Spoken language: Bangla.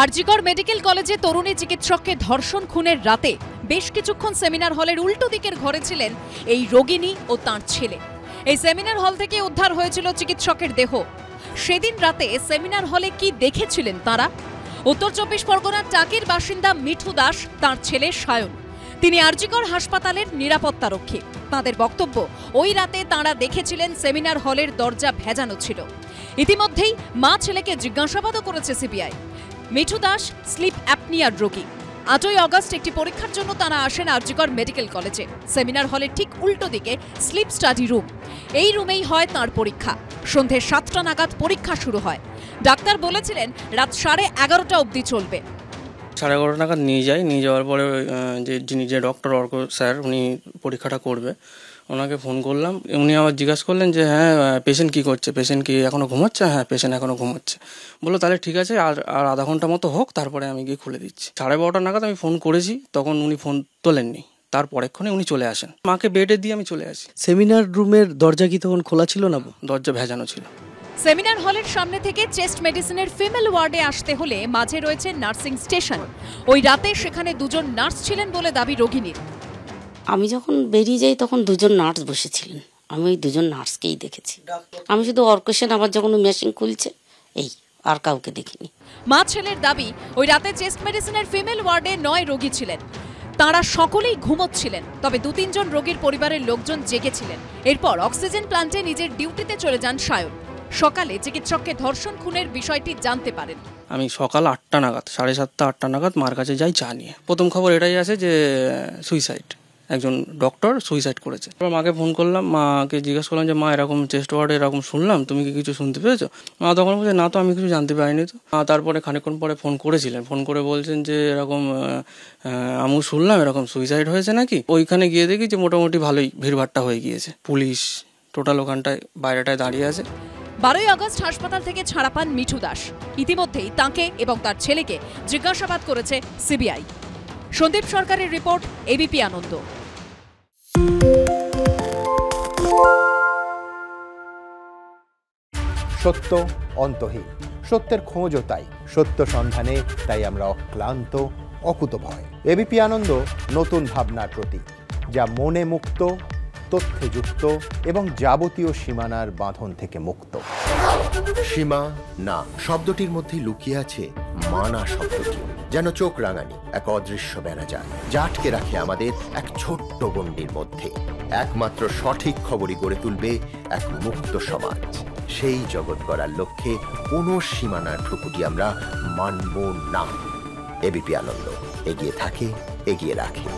আরজিকর মেডিকেল কলেজে তরুণী চিকিৎসককে ধর্ষণ খুনের রাতে বেশ কিছুক্ষণ সেমিনার হলের উল্টো দিকের ঘরে ছিলেন এই রোগিনী ও তাঁর ছেলে। এই সেমিনার হল থেকে উদ্ধার হয়েছিল চিকিৎসকের দেহ। সেদিন রাতে সেমিনার হলে কি দেখেছিলেন তাঁরা? উত্তর ২৪ পরগনার টাকির বাসিন্দা মিঠু দাস, তাঁর ছেলে সায়ন। তিনি আরজিকর হাসপাতালের নিরাপত্তারক্ষী। তাঁদের বক্তব্য, ওই রাতে তাঁরা দেখেছিলেন সেমিনার হলের দরজা ভেজানো ছিল। ইতিমধ্যেই মা ছেলেকে জিজ্ঞাসাবাদও করেছে সিবিআই। মিঠু দাস স্লিপ অ্যাপনিয়ার রোগী। ৮ই আগস্ট একটি পরীক্ষার জন্য তারা আসেন আরজিকর মেডিকেল কলেজে। সেমিনার হলের ঠিক উল্টো দিকে স্লিপ স্টাডি রুম। এই রুমেই হয় তাঁর পরীক্ষা। সন্ধে ৭টা নাগাদ পরীক্ষা শুরু হয়। ডাক্তার বলেছিলেন রাত 11:30 অবধি চলবে। 11:30 নাগাদ নিয়ে যাওয়ার পরে যে ডক্টর অর্ক স্যার উনি পরীক্ষাটা করবে, ওনাকে ফোন করলাম। উনি আবার জিজ্ঞাসা করলেন যে হ্যাঁ পেশেন্ট কী করছে, পেশেন্ট কি এখনও ঘুমাচ্ছে? হ্যাঁ পেশেন্ট এখনও ঘুমাচ্ছে। বললো তাহলে ঠিক আছে, আর আধা ঘন্টা মতো হোক, তারপরে আমি গিয়ে খুলে দিচ্ছি। 12:30 নাগাদ আমি ফোন করেছি, তখন উনি ফোন তোলেননি। তার পরেক্ষণে উনি চলে আসেন। মাকে বেডে দিয়ে আমি চলে আসি। সেমিনার রুমের দরজা কি তখন খোলা ছিল না? দরজা ভেজানো ছিল। সেমিনার হলের সামনে থেকে চেস্ট মেডিসিনের ফিমেল ওয়ার্ডে আসতে হলে মাঝে রয়েছে নার্সিং স্টেশন। ওই রাতে সেখানে দুজন নার্স ছিলেন বলে দাবি রোগিনীর। আমি যখন বেরিয়ে যাই তখন দুজন নার্স বসেছিলেন। আমি ওই দুজন নার্সকেই দেখেছি। আমি শুধু অর্কেশন আবার যখন মেশিন খুলছে এই, আর কাউকে দেখিনি। মা ছেলের দাবি, ওই রাতে চেস্ট মেডিসিনের ফিমেল ওয়ার্ডে 9 রোগী ছিলেন। তাঁরা সকলেই ঘুমোচ্ছিলেন, তবে 2-3 জন রোগীর পরিবারের লোকজন জেগেছিলেন। এরপর অক্সিজেন প্ল্যান্টে নিজের ডিউটিতে চলে যান সায়ন। সকালে চিকিৎসককে ধর্ষণ খুনের বিষয়টি জানতে পারেন। আমি সকাল 8টা নাগাদ, 7:30-8টা নাগাদ মার কাছে যাই চা নিয়ে। প্রথম খবর এটাই আছে যে সুইসাইড, একজন ডক্টর সুইসাইড করেছে। মাকে ফোন করলাম, মাকে জিজ্ঞাসা করলাম যে মা এরকম চেস্ট ওয়ার্ডে এরকম শুনলাম, তুমি কি কিছু শুনতে পেয়েছো? মা তখন বলছে না তো, আমি কিছু জানতে পারিনি তো। তারপরে খানিকক্ষণ পরে ফোন করেছিলেন, ফোন করে বলছেন যে এরকম আমি শুনলাম এরকম সুইসাইড হয়েছে নাকি। ওইখানে গিয়ে দেখি যে মোটামুটি ভালোই ভিড়ভাট্টা হয়ে গিয়েছে। পুলিশ টোটাল ওখানটায় বাইরেটায় দাঁড়িয়ে আছে। 12ই আগস্ট হাসপাতাল থেকে ছাড়া পান মিঠু দাস। ইতিমধ্যেই তাঁকে এবং তার ছেলেকে জিজ্ঞাসাবাদ করেছে সিবিআই। সন্দীপ সরকারের রিপোর্ট, এবিপি আনন্দ। সত্য অন্তহীন, সত্যের খোঁজও তাই, সত্য সন্ধানে তাই আমরা অক্লান্ত, অকুতভয়। এবিপি আনন্দ নতুন ভাবনার প্রতীক, যা মনে মুক্ত, তথ্যে যুক্ত এবং যাবতীয় সীমানার বাঁধন থেকে মুক্ত। সীমা না শব্দটির মধ্যে লুকিয়ে আছে মানা শব্দটি, যেন চোখ রাঙানি এক অদৃশ্য বেড়াজাল, যা আটকে রাখে আমাদের এক ছোট্ট গণ্ডির মধ্যে। একমাত্র সঠিক খবরই গড়ে তুলবে এক মুক্ত সমাজ। সেই জগৎ গড়ার লক্ষ্যে কোনো সীমানার ঠুকুটি আমরা মানব না। এবিপি আনন্দ এগিয়ে থাকে, এগিয়ে রাখে।